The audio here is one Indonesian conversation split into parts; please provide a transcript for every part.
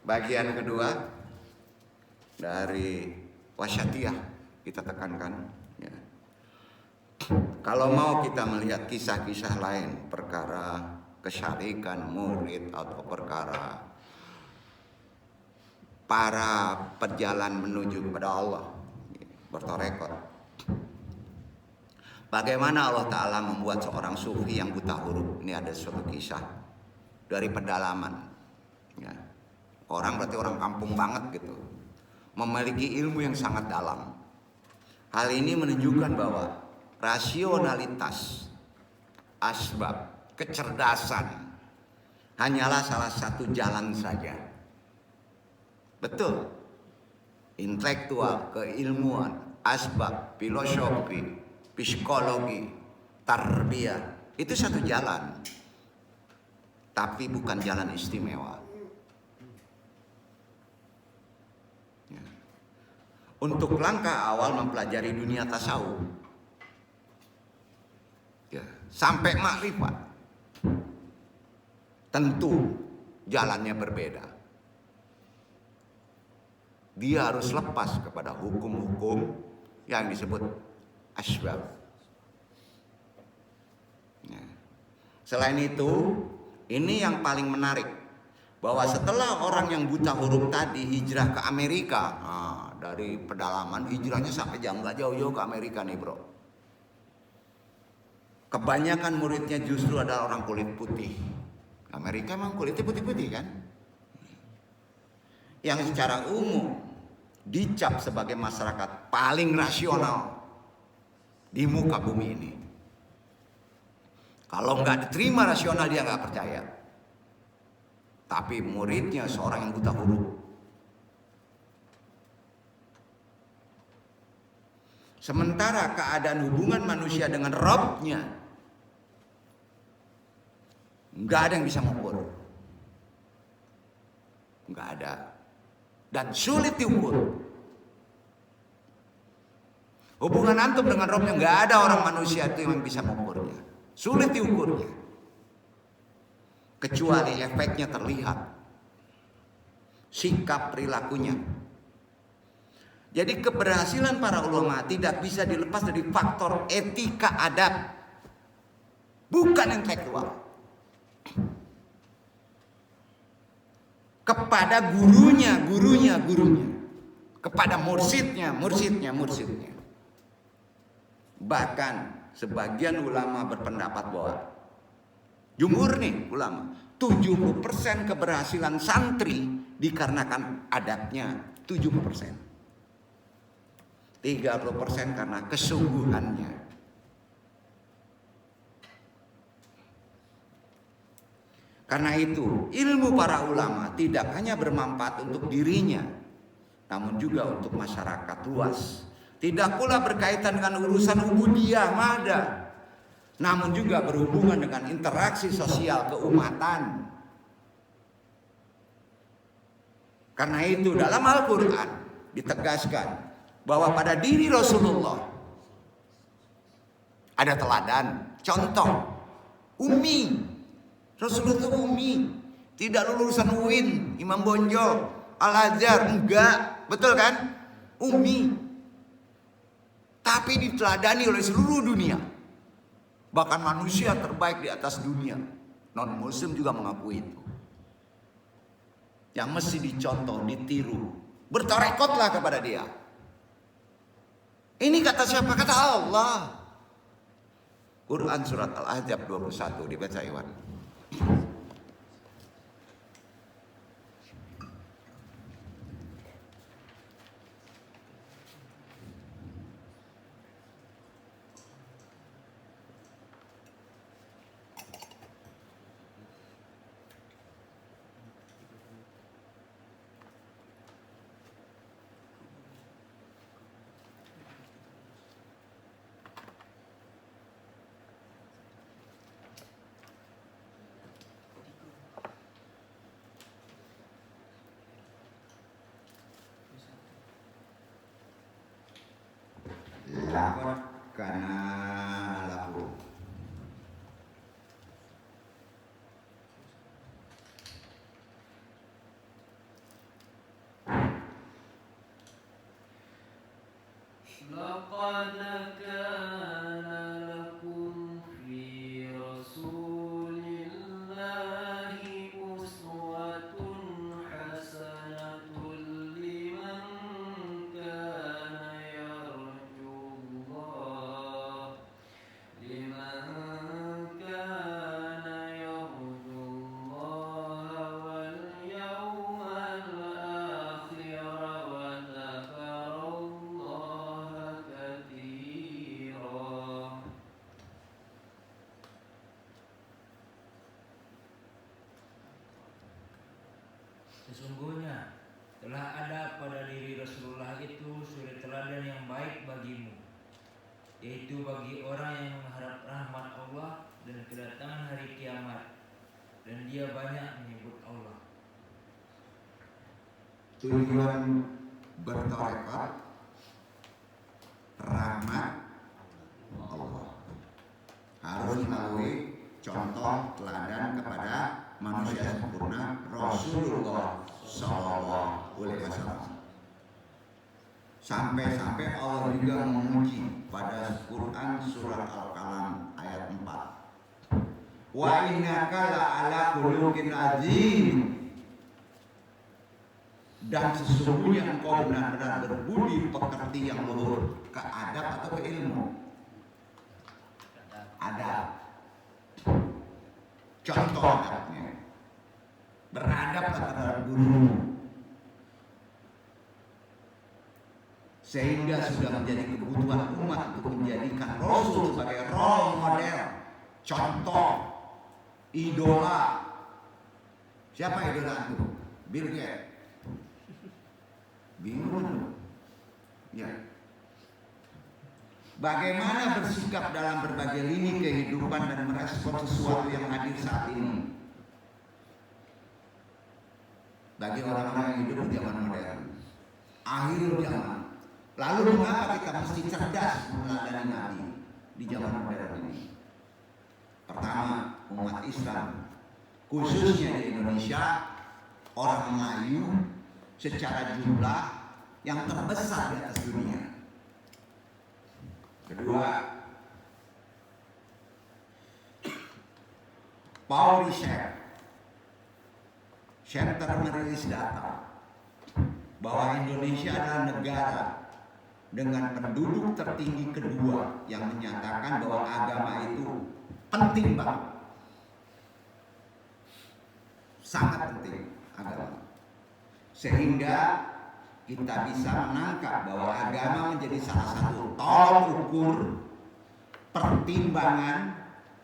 Bagian kedua dari wasyatiyah kita tekankan ya. Kalau mau kita melihat kisah-kisah lain, perkara kesyarikan murid atau perkara para pejalan menuju kepada Allah bertarekat, bagaimana Allah Ta'ala membuat seorang sufi yang buta huruf. Ini ada suatu kisah dari pedalaman ya. Orang berarti orang kampung banget gitu, memiliki ilmu yang sangat dalam. Hal ini menunjukkan bahwa rasionalitas, asbab, kecerdasan hanyalah salah satu jalan saja. Betul. Intelektual, keilmuan, asbab, filosofi, psikologi, tarbiyah itu satu jalan. Tapi bukan jalan istimewa. Ya. Untuk langkah awal mempelajari dunia tasawuf ya, sampai makrifat, tentu jalannya berbeda. Dia harus lepas kepada hukum-hukum yang disebut asbab. Ya. Selain itu, ini yang paling menarik, bahwa setelah orang yang buta huruf tadi hijrah ke Amerika, dari pedalaman hijrahnya sampai nggak jauh-jauh ke Amerika nih bro. Kebanyakan muridnya justru adalah orang kulit putih. Amerika memang kulitnya putih-putih kan? Yang secara umum dicap sebagai masyarakat paling rasional di muka bumi ini. Kalau nggak diterima rasional dia nggak percaya. Tapi muridnya seorang yang buta huruf. Sementara keadaan hubungan manusia dengan Rabb-nya nggak ada yang bisa mengukur. Nggak ada. Dan sulit diukur. Hubungan antum dengan Rabb-nya nggak ada orang manusia itu yang bisa mengukurnya. Sulit diukurnya. Kecuali efeknya terlihat. Sikap perilakunya. Jadi keberhasilan para ulama tidak bisa dilepas dari faktor etika adab. Bukan intelektual. Kepada gurunya. Kepada mursidnya. Bahkan sebagian ulama berpendapat bahwa jumhur nih ulama, 70% keberhasilan santri dikarenakan adabnya, 70%. 30% karena kesungguhannya. Karena itu, ilmu para ulama tidak hanya bermanfaat untuk dirinya, namun juga untuk masyarakat luas. Tidak pula berkaitan dengan urusan ubudiyah mada, namun juga berhubungan dengan interaksi sosial keumatan. Karena itu dalam Al-Quran ditegaskan bahwa pada diri Rasulullah ada teladan, contoh, ummi. Rasulullah itu ummi, tidak lulusan UIN, Imam Bonjol, Al-Azhar, enggak, betul kan? Ummi. Tapi diteladani oleh seluruh dunia. Bahkan manusia terbaik di atas dunia, non-muslim juga mengakui itu. Yang mesti dicontoh, ditiru. Bertarekatlah kepada dia. Ini kata siapa? Kata Allah. Quran surat Al-Ahzab 21 dibaca Iwan. Laqad kana lahu لقد كان لكم في رسول الله أسوة حسنة لمن كان يرجو الله واليوم الآخر وذكر الله كثيرا. Sesungguhnya telah ada pada diri Rasulullah itu suri teladan yang baik bagimu, yaitu bagi orang yang mengharap rahmat Allah dan kedatangan hari kiamat, dan dia banyak menyebut Allah. Tujuan bertarekat rahmat Allah, harus melalui contoh teladan kepada manusia sempurna Rasulullah Sallallahu Alaihi Wasallam. Sampai-sampai Allah juga memuji pada Quran surat Al-Qalam ayat 4. Wa innaka la'ala khuluqin azim. Dan sesungguhnya engkau benar-benar berbudi pekerti yang luhur, ke adab atau ke ilmu? Adab. Contoh adabnya, beradab terhadap guru, sehingga sudah menjadi kebutuhan umat untuk menjadikan Rasul sebagai role model, contoh, idola. Siapa idola itu? Bill Gates. Bingung. Ya. Bagaimana bersikap dalam berbagai lini kehidupan dan merespon sesuatu yang hadir saat ini bagi orang-orang yang hidup di zaman modern, akhir zaman. Lalu mengapa kita mesti cerdas meneladani Nabi di zaman modern ini? Pertama, umat Islam, khususnya di Indonesia, orang Melayu secara jumlah yang terbesar di atas dunia. Kedua, Paul Richer Center merilis data bahwa Indonesia adalah negara dengan penduduk tertinggi kedua yang menyatakan bahwa agama itu penting banget, sangat penting agama, sehingga kita bisa menangkap bahwa agama menjadi salah satu tolak ukur pertimbangan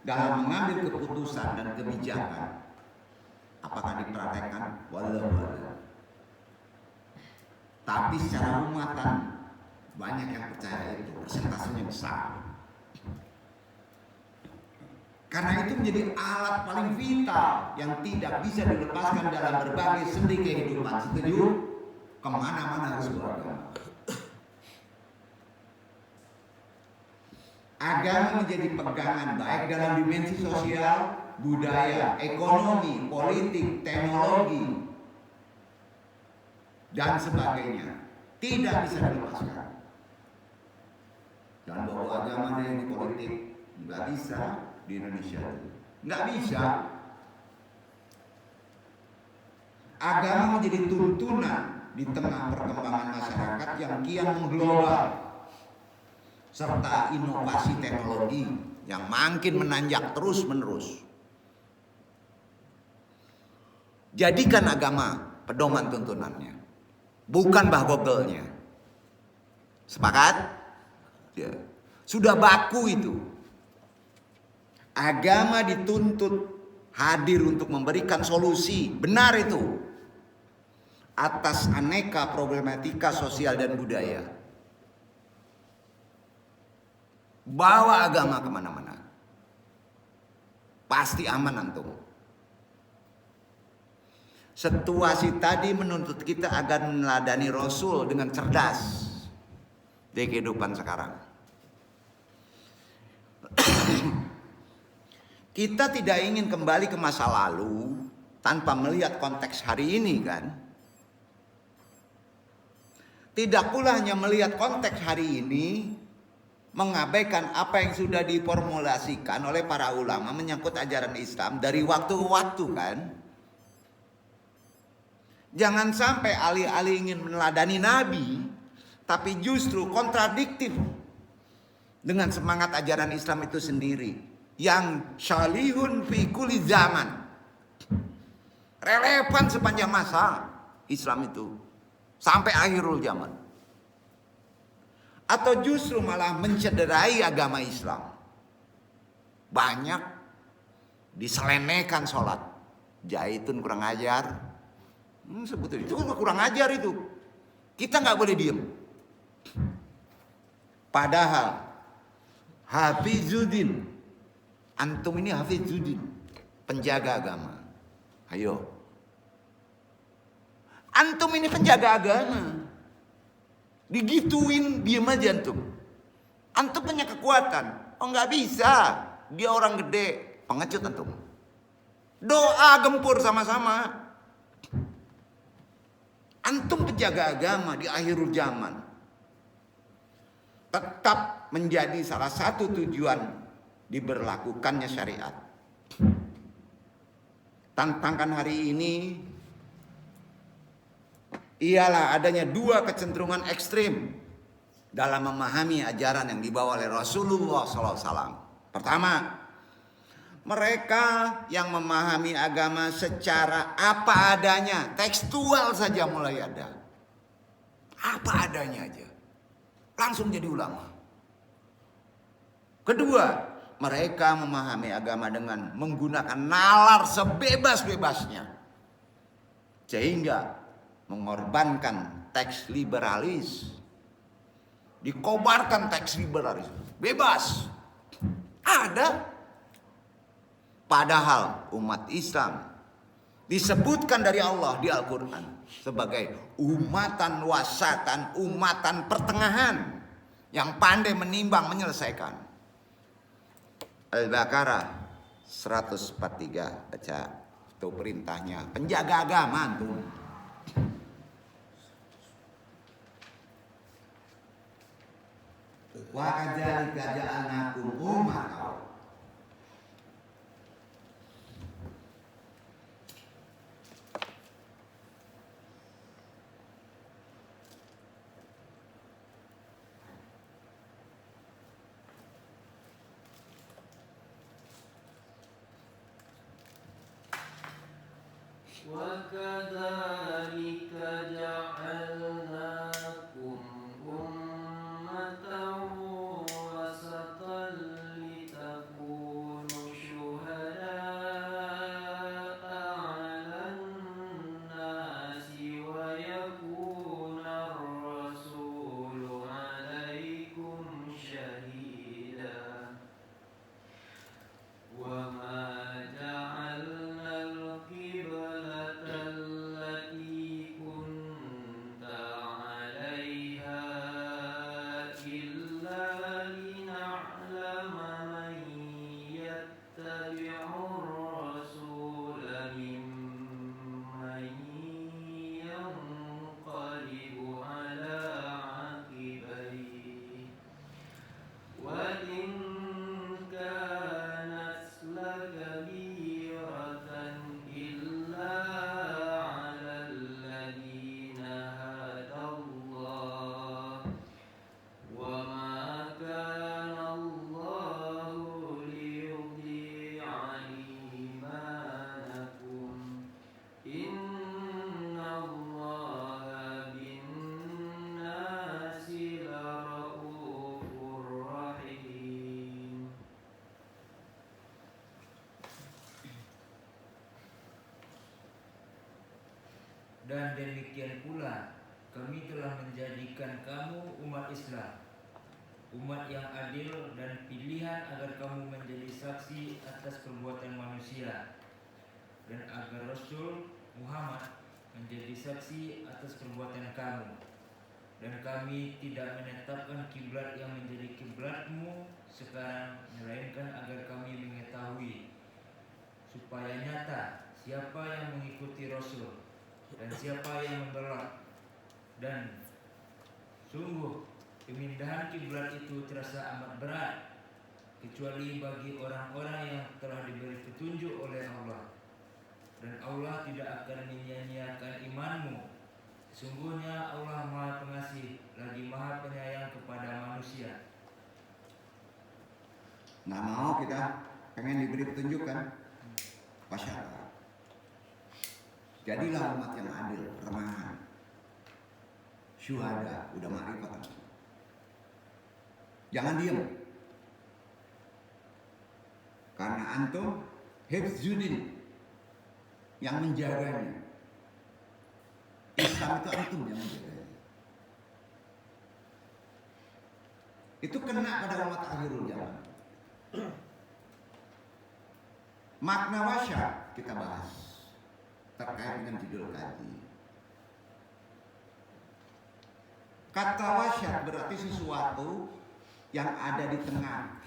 dalam mengambil keputusan dan kebijakan. Apakah dipraktekkan? Walau. Tapi secara umatan banyak yang percaya itu, persentasenya besar. Karena itu menjadi alat paling vital yang tidak bisa dilepaskan dalam berbagai sendi kehidupan. Setuju? Kemana-mana harus beragama. Agama menjadi pegangan baik dalam dimensi sosial, budaya, ekonomi, politik, teknologi, dan sebagainya. Tidak bisa dilepaskan. Dan bawa agama di politik nggak bisa di Indonesia, nggak bisa. Agama menjadi tuntunan di tengah perkembangan masyarakat yang kian mengglobal serta inovasi teknologi yang makin menanjak terus-menerus. Jadikan agama pedoman tuntunannya, bukan bahgobelnya. Sepakat? Ya. Sudah baku itu. Agama dituntut hadir untuk memberikan solusi, benar itu, atas aneka problematika sosial dan budaya. Bawa agama kemana-mana, pasti aman antum. Situasi tadi menuntut kita agar meneladani Rasul dengan cerdas di kehidupan sekarang. Kita tidak ingin kembali ke masa lalu tanpa melihat konteks hari ini, kan? tidak pula hanya melihat konteks hari ini, mengabaikan apa yang sudah diformulasikan oleh para ulama menyangkut ajaran Islam dari waktu ke waktu kan. Jangan sampai alih-alih ingin meneladani Nabi, tapi justru kontradiktif dengan semangat ajaran Islam itu sendiri, yang syalihun fi kulli zaman, relevan sepanjang masa Islam itu sampai akhirul zaman. Atau justru malah mencederai agama Islam. Banyak diselenekan sholat. Jaitun kurang ajar. Sebetulnya itu kurang ajar itu. Kita nggak boleh diem. Padahal Hafizuddin, antum ini Hafizuddin, penjaga agama. Ayo, antum ini penjaga agama. Digituin diem aja antum. Antum punya kekuatan. Oh nggak bisa. Dia orang gede. Pengecut antum. Doa gempur sama-sama. Antum penjaga agama di akhirul zaman. Tetap menjadi salah satu tujuan diberlakukannya syariat. Tantangan hari ini ialah adanya dua kecenderungan ekstrim dalam memahami ajaran yang dibawa oleh Rasulullah SAW. Pertama, mereka yang memahami agama secara apa adanya, tekstual saja mulai ada. Apa adanya aja. Langsung jadi ulama. Kedua, mereka memahami agama dengan menggunakan nalar sebebas-bebasnya. Sehingga mengorbankan teks liberalis. Dikobarkan teks liberalis. Bebas. Ada. Padahal umat Islam disebutkan dari Allah di Al-Quran sebagai umatan wasatan, umatan pertengahan yang pandai menimbang menyelesaikan. Al-Baqarah 143 baca itu perintahnya penjaga agama tuh. Wa kadzalika ja'alnakum ummatan. وكذلك جعلناكم أمة وسطا لتكونوا شهداء على الناس ويكون الرسول عليكم شهيدا وما جعلنا القبلة التي كنت عليها إلا لنعلم من يتبع الرسول ممن ينقلب على عقبيه وإن كانت لكبيرة إلا على الذين هدى الله وما كان الله ليضيع إيمانكم إن الله بالناس لرؤوف رحيم. Dan demikian pula kami telah menjadikan kamu umat Islam, umat yang adil dan pilihan agar kamu menjadi saksi atas perbuatan manusia, dan agar Rasul Muhammad menjadi saksi atas perbuatan kamu. Dan kami tidak menetapkan kiblat yang menjadi kiblatmu sekarang, melainkan agar kami mengetahui supaya nyata siapa yang mengikuti Rasul dan siapa yang membelak, dan Sungguh, pemindahan kiblat itu terasa amat berat, kecuali bagi orang-orang yang telah diberi petunjuk oleh Allah. Dan Allah tidak akan menyia-nyiakan imanmu. Sesungguhnya Allah Maha Pengasih lagi Maha Penyayang kepada manusia. Nggak mau kita pengen diberi petunjuk kan? Masya Allah. Jadilah umat yang adil, remahan, syuhada, udah ma'rifat. Jangan diam. Karena antum hifzuddin yang menjaganya. Islam itu antum yang menjaganya. Itu kena pada umat akhirul zaman. Makna wasya kita bahas terkait dengan judul kaji. Kata wasyat berarti sesuatu yang ada di tengah.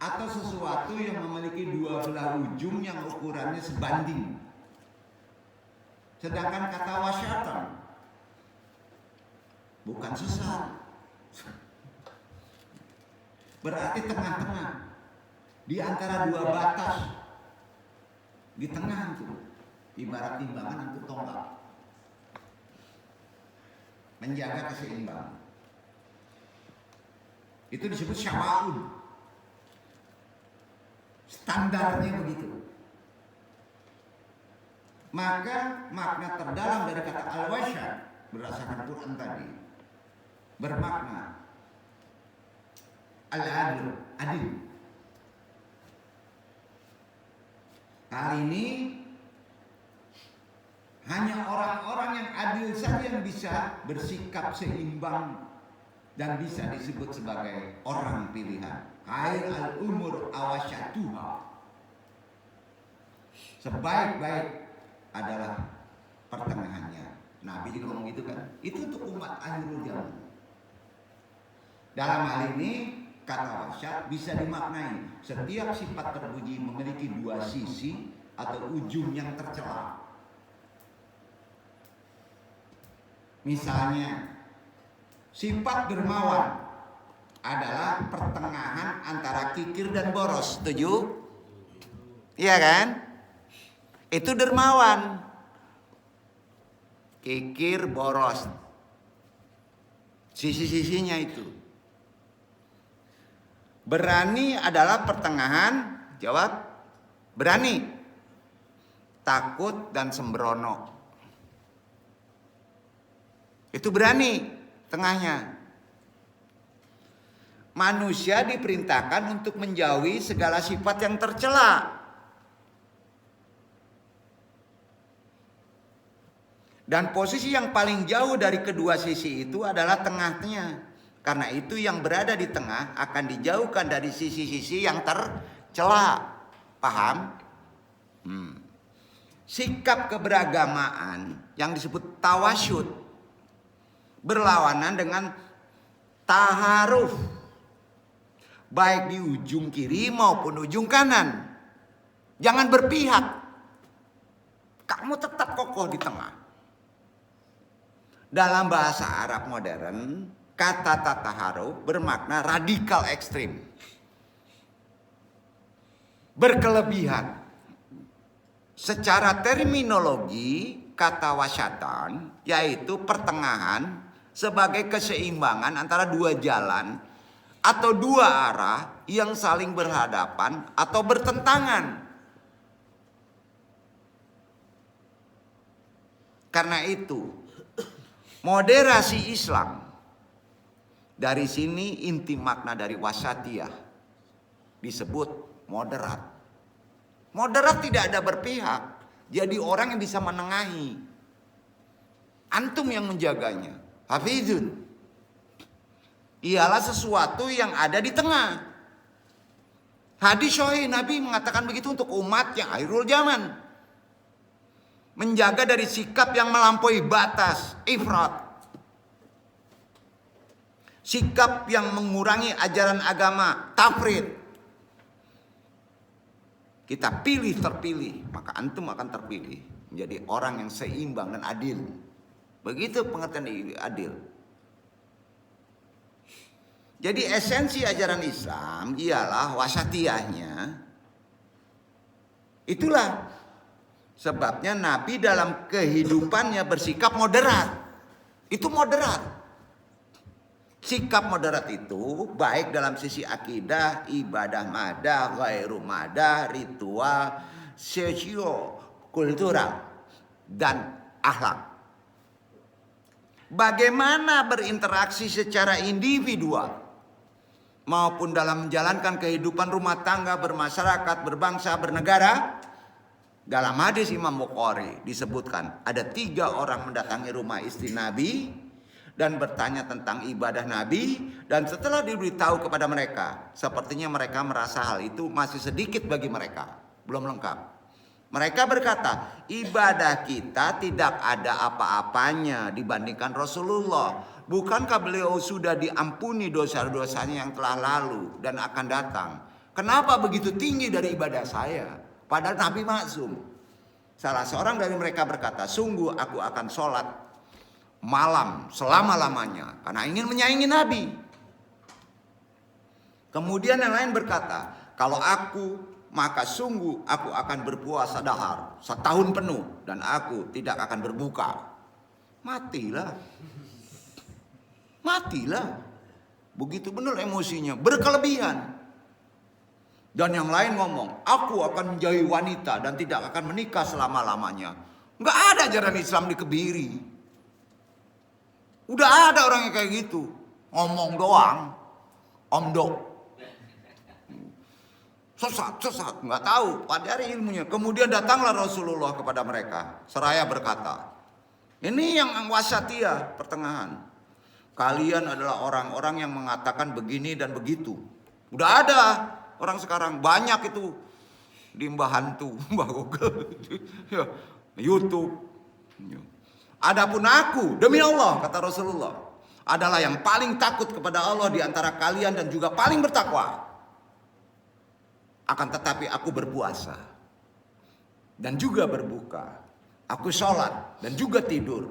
Atau sesuatu yang memiliki dua belah ujung yang ukurannya sebanding. Sedangkan kata wasyatan bukan sesat. Berarti tengah-tengah. Di antara dua batas. Di tengah itu. Ibarat timbangan untuk tonggak. Menjaga keseimbangan. Itu disebut syawa'un. Standarnya begitu. Maka makna terdalam dari kata al-wasyat berdasarkan Quran tadi bermakna al-adil, adil. Kali ini hanya orang-orang yang adil saja yang bisa bersikap seimbang dan bisa disebut sebagai orang pilihan. Khair al-umur awasyatuha. Sebaik-baik adalah pertengahannya. Nabi juga ngomong gitu kan. Itu untuk umat akhirul zaman. Dalam hal ini kata wasyat bisa dimaknai setiap sifat terpuji memiliki dua sisi atau ujung yang tercela. Misalnya sifat dermawan adalah pertengahan antara kikir dan boros. Setuju? Iya kan? Itu dermawan. Kikir, boros. Sisi-sisinya itu. Berani adalah pertengahan. Jawab. Berani. Takut dan sembrono. Itu berani. Tengahnya. Manusia diperintahkan untuk menjauhi segala sifat yang tercela. Dan posisi yang paling jauh dari kedua sisi itu adalah tengahnya. Karena itu yang berada di tengah akan dijauhkan dari sisi-sisi yang tercela. Paham? Sikap keberagamaan yang disebut tawasyud berlawanan dengan taharuf. Baik di ujung kiri maupun ujung kanan. Jangan berpihak. Kamu tetap kokoh di tengah. Dalam bahasa Arab modern, kata taharuf bermakna radikal ekstrim. Berkelebihan. Secara terminologi, kata wasyatan yaitu pertengahan sebagai keseimbangan antara dua jalan atau dua arah yang saling berhadapan atau bertentangan. Karena itu, moderasi Islam, dari sini inti makna dari wasatiyah disebut moderat. Moderat tidak ada berpihak, jadi orang yang bisa menengahi. Antum yang menjaganya. Hafizun. Ialah sesuatu yang ada di tengah. Hadis sahih Nabi mengatakan begitu untuk umat yang akhirul zaman. Menjaga dari sikap yang melampaui batas, ifrat. Sikap yang mengurangi ajaran agama, tafrid. Kita pilih terpilih, maka antum akan terpilih menjadi orang yang seimbang dan adil. Begitu pengertian adil. Jadi esensi ajaran Islam ialah wasatiyahnya. Itulah sebabnya Nabi dalam kehidupannya bersikap moderat. Itu moderat. Sikap moderat itu baik dalam sisi akidah, ibadah madah, ghairu madah, ritual, sosio-kultural, dan akhlak. Bagaimana berinteraksi secara individual maupun dalam menjalankan kehidupan rumah tangga, bermasyarakat, berbangsa, bernegara. Dalam hadis Imam Bukhari disebutkan ada 3 orang mendatangi rumah istri Nabi dan bertanya tentang ibadah Nabi, dan setelah diberitahu kepada mereka, sepertinya mereka merasa hal itu masih sedikit bagi mereka, belum lengkap. Mereka berkata, ibadah kita tidak ada apa-apanya dibandingkan Rasulullah. Bukankah beliau sudah diampuni dosa-dosanya yang telah lalu dan akan datang? Kenapa begitu tinggi dari ibadah saya? Padahal Nabi maksum. Salah seorang dari mereka berkata, sungguh aku akan sholat malam selama-lamanya karena ingin menyaingi Nabi. Kemudian yang lain berkata, kalau aku, maka sungguh aku akan berpuasa dahar setahun penuh dan aku tidak akan berbuka. Matilah. Begitu benar emosinya, berkelebihan. Dan yang lain ngomong, aku akan menjauhi wanita dan tidak akan menikah selama-lamanya. Nggak ada ajaran Islam dikebiri. Udah ada orang yang kayak gitu, ngomong doang, omdok, sesat, nggak tahu pada ilmunya. Kemudian datanglah Rasulullah kepada mereka, seraya berkata, ini yang wasatiyah, pertengahan. Kalian adalah orang-orang yang mengatakan begini dan begitu. Udah ada orang sekarang banyak itu di Mbah Hantu, Mbah Google, YouTube. Adapun aku, demi Allah, kata Rasulullah, adalah yang paling takut kepada Allah di antara kalian dan juga paling bertakwa. Akan tetapi aku berpuasa dan juga berbuka. Aku sholat dan juga tidur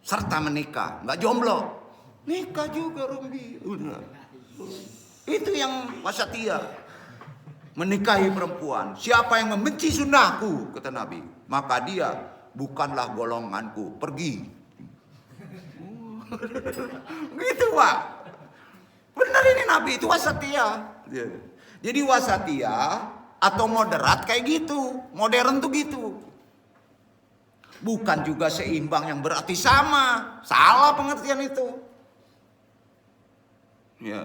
serta menikah, nggak jomblo. Nikah juga Rombi. Itu yang wasatiyah. Menikahi perempuan. Siapa yang membenci sunnahku, kata Nabi, maka dia bukanlah golonganku. Pergi. Gitu Pak. Benar ini Nabi, itu wasatiyah. Jadi wasatiyah atau moderat kayak gitu. Modern tuh gitu. Bukan juga seimbang yang berarti sama. Salah pengertian itu. Ya.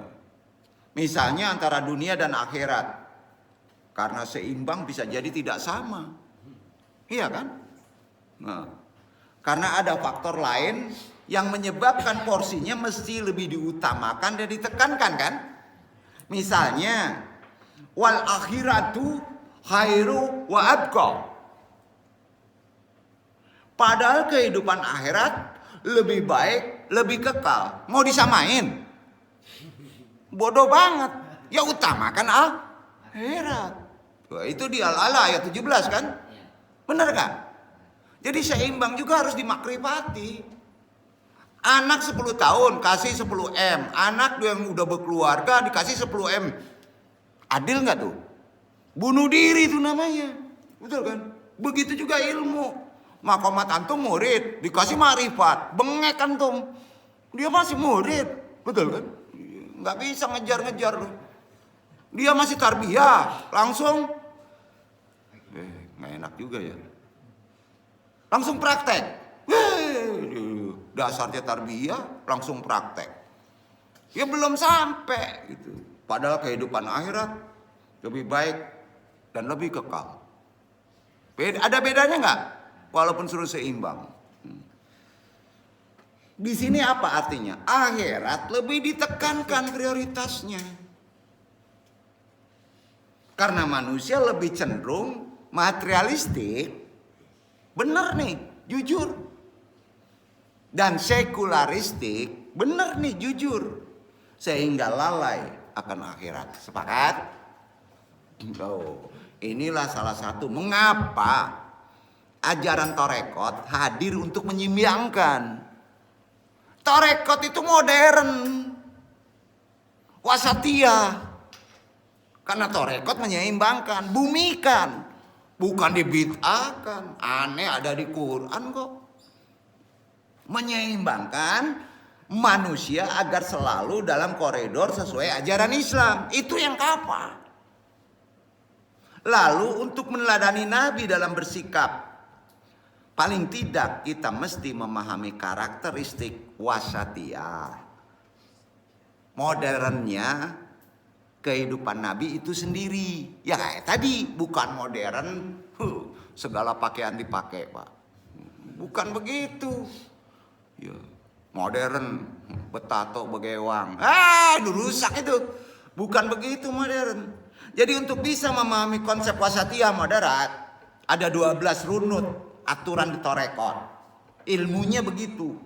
Misalnya antara dunia dan akhirat. Karena seimbang bisa jadi tidak sama. Iya kan? Nah, karena ada faktor lain yang menyebabkan porsinya mesti lebih diutamakan dan ditekankan kan? Misalnya wal akhiratu khairu wa abqa. Padahal kehidupan akhirat lebih baik, lebih kekal. Mau disamain? Bodoh banget. Ya utamakan akhirat. Wah, itu di Al-Ala ayat 17 kan? Benar kan? Jadi seimbang juga harus dimakrifati. Anak 10 tahun kasih 10 M. Anak yang udah berkeluarga dikasih 10 M. Adil nggak tuh? Bunuh diri itu namanya. Betul kan? Begitu juga ilmu. Makomat antum murid dikasih ma'rifat. Bengek antum. Dia masih murid. Betul kan? Nggak bisa ngejar-ngejar loh. Dia masih tarbiyah, langsung nggak enak juga ya. Langsung praktek. Dasarnya tarbiyah, langsung praktek. Ya belum sampai gitu. Padahal kehidupan akhirat lebih baik dan lebih kekal. Ada bedanya nggak? Walaupun suruh seimbang. Di sini apa artinya? Akhirat lebih ditekankan prioritasnya. Karena manusia lebih cenderung materialistik. Benar nih, jujur. Dan sekularistik, benar nih, jujur. Sehingga lalai akan akhirat. Sepakat? Oh, inilah salah satu mengapa ajaran torekot hadir untuk menyimbiangkan. Torekot itu modern, wasatiyah. Karena torekot menyeimbangkan, bumikan, bukan dibid'ahkan. Aneh, ada di Quran kok. Menyeimbangkan manusia agar selalu dalam koridor sesuai ajaran Islam. Itu yang kapal. Lalu untuk meneladani Nabi dalam bersikap, paling tidak kita mesti memahami karakteristik wasatiyah. Modernnya kehidupan Nabi itu sendiri. Ya kayak tadi, bukan modern, segala pakaian dipakai, Pak. Bukan begitu. Ya, modern, betato begewang. Rusak itu. Bukan begitu modern. Jadi untuk bisa memahami konsep wasatiyah moderat, ada 12 runut aturan di torekot. Ilmunya begitu.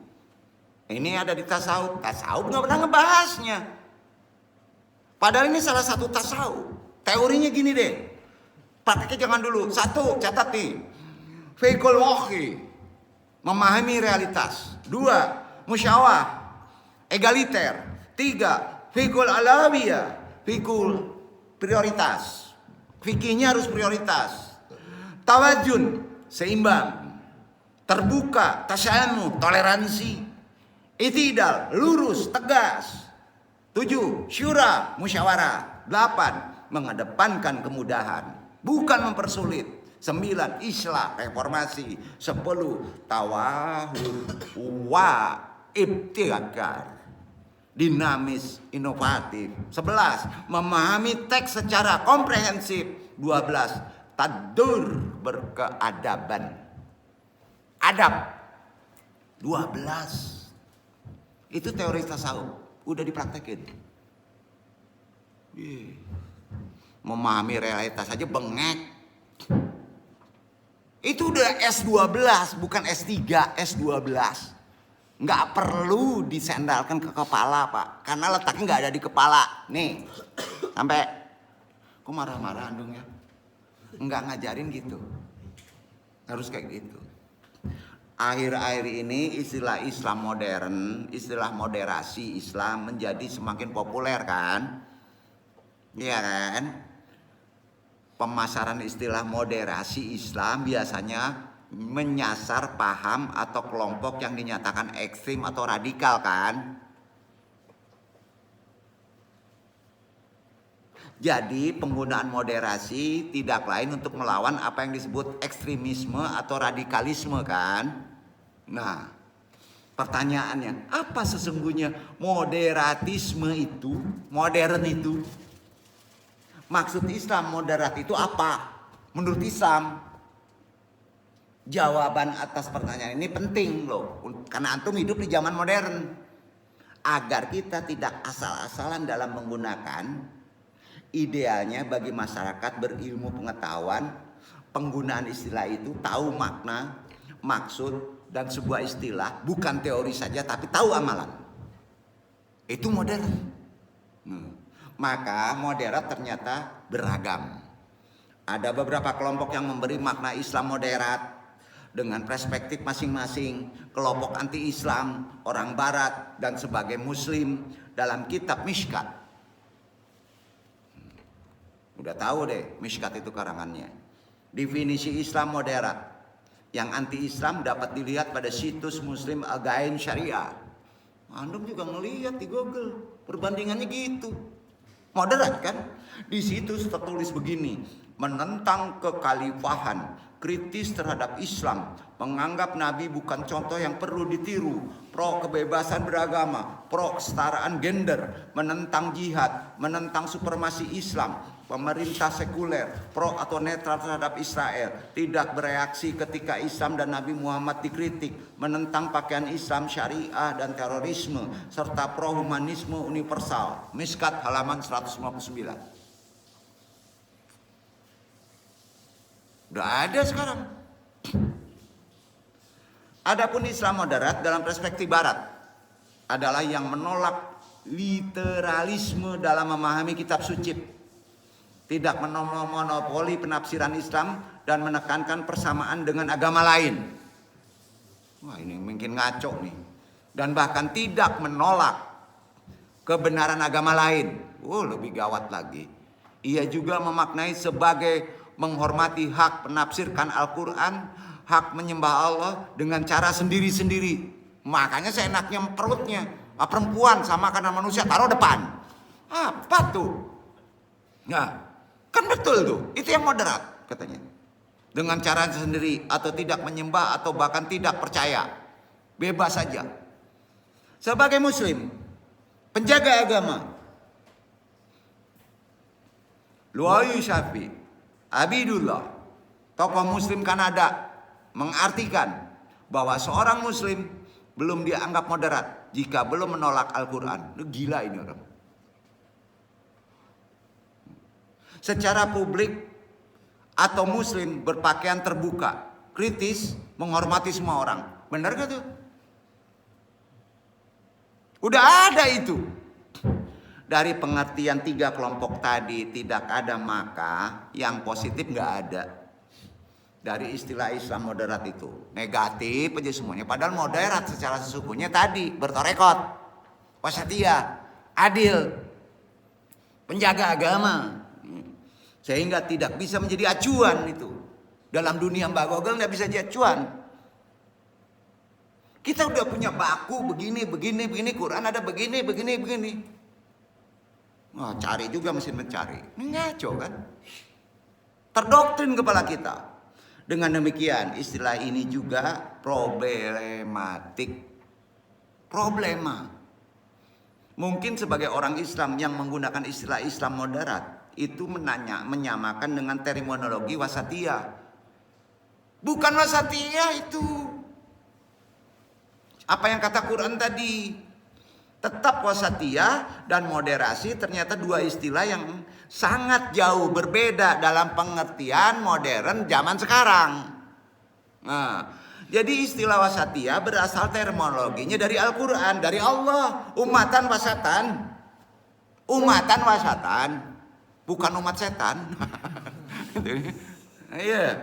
Ini ada di tasawuf. Tasawuf nggak pernah ngebahasnya. Padahal ini salah satu tasawuf. Teorinya gini deh. Prakteknya jangan dulu. 1, catat nih. Fikul wahyi, memahami realitas. 2, musyawah, egaliter. 3, fikul alawiyah, fikul prioritas. Fikihnya harus prioritas. Tawajun, seimbang. Terbuka, tasyanu, toleransi. Itidal, lurus, tegas. 7, syura, musyawarah. 8, mengedepankan kemudahan, bukan mempersulit. 9, islah, reformasi. 10, tawahur wa ibtiakar, dinamis, inovatif. 11, memahami teks secara komprehensif. 12, tadur, berkeadaban. Adab. 12. Itu teori tasawuf. Udah dipraktekin. Memahami realitas aja bengek. Itu udah S12, bukan S3, S12. Nggak perlu disendalkan ke kepala, Pak. Karena letaknya nggak ada di kepala. Nih, sampai. Kok marah-marah Andung ya? Nggak ngajarin gitu. Harus kayak gitu. Akhir-akhir ini istilah Islam modern, istilah moderasi Islam menjadi semakin populer kan? Iya kan? Pemasaran istilah moderasi Islam biasanya menyasar paham atau kelompok yang dinyatakan ekstrim atau radikal kan? Jadi penggunaan moderasi tidak lain untuk melawan apa yang disebut ekstremisme atau radikalisme kan? Nah, pertanyaannya, apa sesungguhnya moderatisme itu, modern itu? Maksud Islam moderat itu apa? Menurut Islam, jawaban atas pertanyaan ini penting loh. Karena antum hidup di zaman modern. Agar kita tidak asal-asalan dalam menggunakan, idealnya bagi masyarakat berilmu pengetahuan, penggunaan istilah itu tahu makna, maksud, dan sebuah istilah bukan teori saja tapi tahu amalan. Itu modern. Maka moderat ternyata beragam. Ada beberapa kelompok yang memberi makna Islam moderat dengan perspektif masing-masing. Kelompok anti-Islam, orang Barat, dan sebagai Muslim dalam kitab Mishkat. Udah tahu deh Mishkat itu karangannya. Definisi Islam moderat. Yang anti-Islam dapat dilihat pada situs Muslim Again Syariah. Antum juga ngelihat di Google. Perbandingannya gitu. Moderat kan? Di situs tertulis begini. Menentang kekhalifahan, kritis terhadap Islam, menganggap Nabi bukan contoh yang perlu ditiru, pro kebebasan beragama, pro kesetaraan gender, menentang jihad, menentang supremasi Islam, pemerintah sekuler, pro atau netral terhadap Israel, tidak bereaksi ketika Islam dan Nabi Muhammad dikritik, menentang pakaian Islam, syariah dan terorisme, serta pro humanisme universal. Mishkat halaman 159. Udah ada sekarang. Adapun Islam moderat dalam perspektif Barat adalah yang menolak literalisme dalam memahami kitab suci, tidak memonopoli penafsiran Islam dan menekankan persamaan dengan agama lain. Wah, ini mungkin ngaco nih. Dan bahkan tidak menolak kebenaran agama lain. Lebih gawat lagi. Ia juga memaknai sebagai menghormati hak penafsirkan Al-Quran, hak menyembah Allah dengan cara sendiri-sendiri. Makanya seenaknya perutnya. Perempuan sama karena manusia taruh depan. Apa tuh? Nah, kan betul tuh. Itu yang moderat katanya. Dengan cara sendiri atau tidak menyembah atau bahkan tidak percaya. Bebas saja. Sebagai muslim, penjaga agama, Luayu Syafi, Abidullah, tokoh muslim Kanada, mengartikan bahwa seorang muslim belum dianggap moderat jika belum menolak Al-Quran. Gila ini orang. Secara publik atau muslim berpakaian terbuka, kritis, menghormati semua orang. Benar gak tuh? Udah ada itu. Dari pengertian 3 kelompok tadi tidak ada, maka yang positif gak ada. Dari istilah Islam moderat itu negatif aja semuanya. Padahal moderat secara sesungguhnya tadi bertorekot, wasatiyah, adil, penjaga agama. Sehingga tidak bisa menjadi acuan itu. Dalam dunia Mbak Google tidak bisa jadi acuan. Kita udah punya baku begini, Quran ada begini. Wah, cari juga mesin mencari. Ini ngaco kan? Terdoktrin kepala kita. Dengan demikian istilah ini juga problematik. Problema. Mungkin sebagai orang Islam yang menggunakan istilah Islam moderat, itu menyamakan dengan terminologi wasatiyah. Bukan wasatiyah itu. Apa yang kata Quran tadi? Tetap wasatiyah dan moderasi ternyata 2 istilah yang sangat jauh berbeda dalam pengertian modern zaman sekarang. Nah, jadi istilah wasatiyah berasal terminologinya dari Al-Quran, dari Allah. Umatan wasatan. Bukan umat setan. Iya.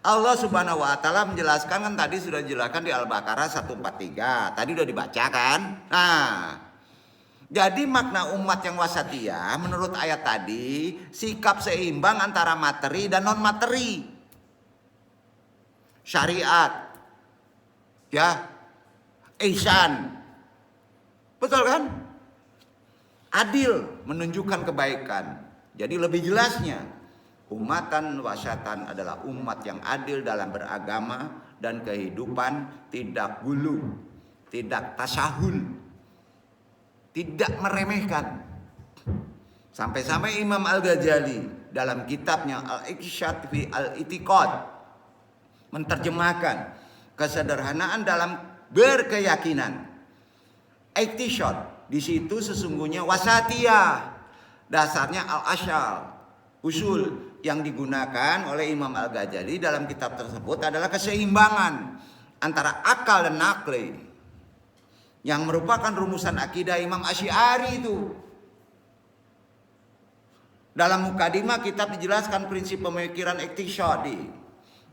Allah Subhanahu wa taala menjelaskan, kan tadi sudah dijelaskan di Al-Baqarah 143. Tadi udah dibaca kan? Nah, jadi makna umat yang wasatiyah menurut ayat tadi sikap seimbang antara materi dan non materi. Syariat. Ya. Ihsan. Betul kan? Adil, menunjukkan kebaikan. Jadi lebih jelasnya, umatan wasatan adalah umat yang adil dalam beragama dan kehidupan, tidak gulu, tidak tasahul, tidak meremehkan. Sampai-sampai Imam Al-Ghazali dalam kitabnya Al-Iqtisad fi Al-I'tiqad menerjemahkan kesederhanaan dalam berkeyakinan. Iqtisad di situ sesungguhnya wasatiyah. Dasarnya al-asyal, usul yang digunakan oleh Imam Al-Ghazali dalam kitab tersebut adalah keseimbangan antara akal dan nakli, yang merupakan rumusan akidah Imam Asy'ari itu. Dalam mukadimah kitab dijelaskan prinsip pemikiran iqtisadi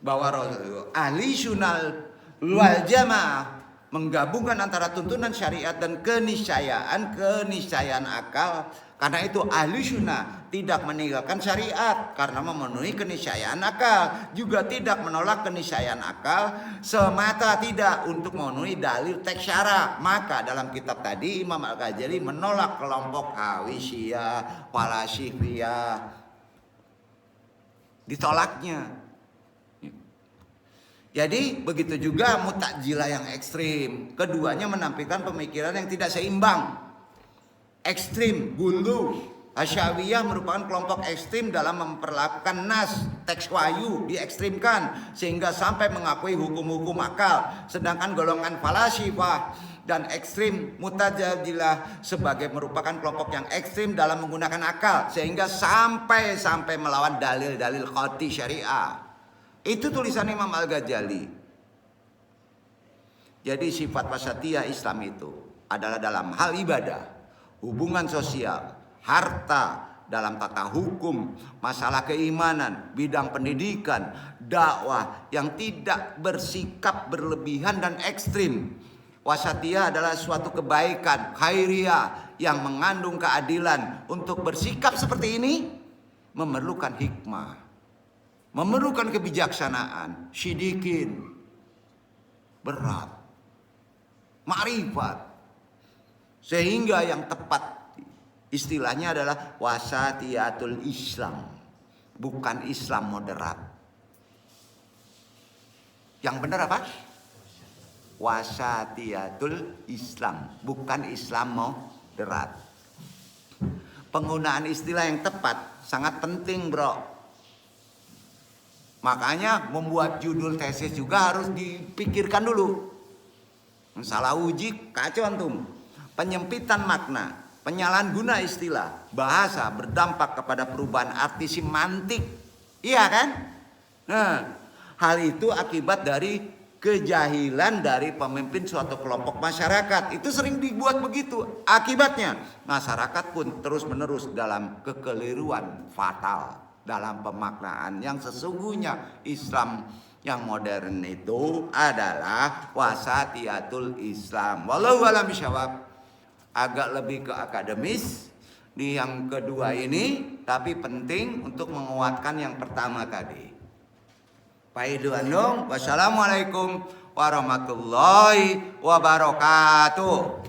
bahwa ahli sunnah wal jamaah menggabungkan antara tuntunan syariat dan keniscayaan akal. Karena itu ahli sunnah tidak meninggalkan syariat karena memenuhi keniscayaan akal, juga tidak menolak keniscayaan akal semata, tidak untuk memenuhi dalil teks syara. Maka dalam kitab tadi Imam Al-Ghazali menolak kelompok Hawisiyah, Falasifiyah, ditolaknya. Jadi begitu juga Mu'tazilah yang ekstrim. Keduanya menampilkan pemikiran yang tidak seimbang. Ekstrim, gulu. Asy'ariyah merupakan kelompok ekstrim dalam memperlakukan nas, teks wahyu diekstrimkan sehingga sampai mengakui hukum-hukum akal. Sedangkan golongan falasifah dan ekstrim Mu'tazilah sebagai merupakan kelompok yang ekstrim dalam menggunakan akal sehingga sampai melawan dalil-dalil qat'i syariah. Itu tulisan Imam Al-Ghazali. Jadi sifat wasatiyah Islam itu adalah dalam hal ibadah, hubungan sosial, harta, dalam tata hukum, masalah keimanan, bidang pendidikan, dakwah yang tidak bersikap berlebihan dan ekstrim. Wasatiyah adalah suatu kebaikan, khairiyah yang mengandung keadilan. Untuk bersikap seperti ini memerlukan hikmah, memerlukan kebijaksanaan, syidikin, berat, ma'rifat. Sehingga yang tepat istilahnya adalah wasatiyatul Islam, bukan Islam moderat. Yang benar apa? Wasatiyatul Islam, bukan Islam moderat. Penggunaan istilah yang tepat sangat penting, bro. Makanya membuat judul tesis juga harus dipikirkan dulu. Salah uji kacau antum. Penyempitan makna, penyalahan guna istilah, bahasa berdampak kepada perubahan arti semantik. Iya kan? Nah, hal itu akibat dari kejahilan dari pemimpin suatu kelompok masyarakat. Itu sering dibuat begitu. Akibatnya masyarakat pun terus-menerus dalam kekeliruan fatal dalam pemaknaan yang sesungguhnya. Islam yang modern itu adalah wasatiyatul Islam. Wallahu a'lam bishawab. Agak lebih ke akademis di yang kedua ini, tapi penting untuk menguatkan yang pertama tadi. Pak Idu Andung, wassalamualaikum warahmatullahi wabarakatuh.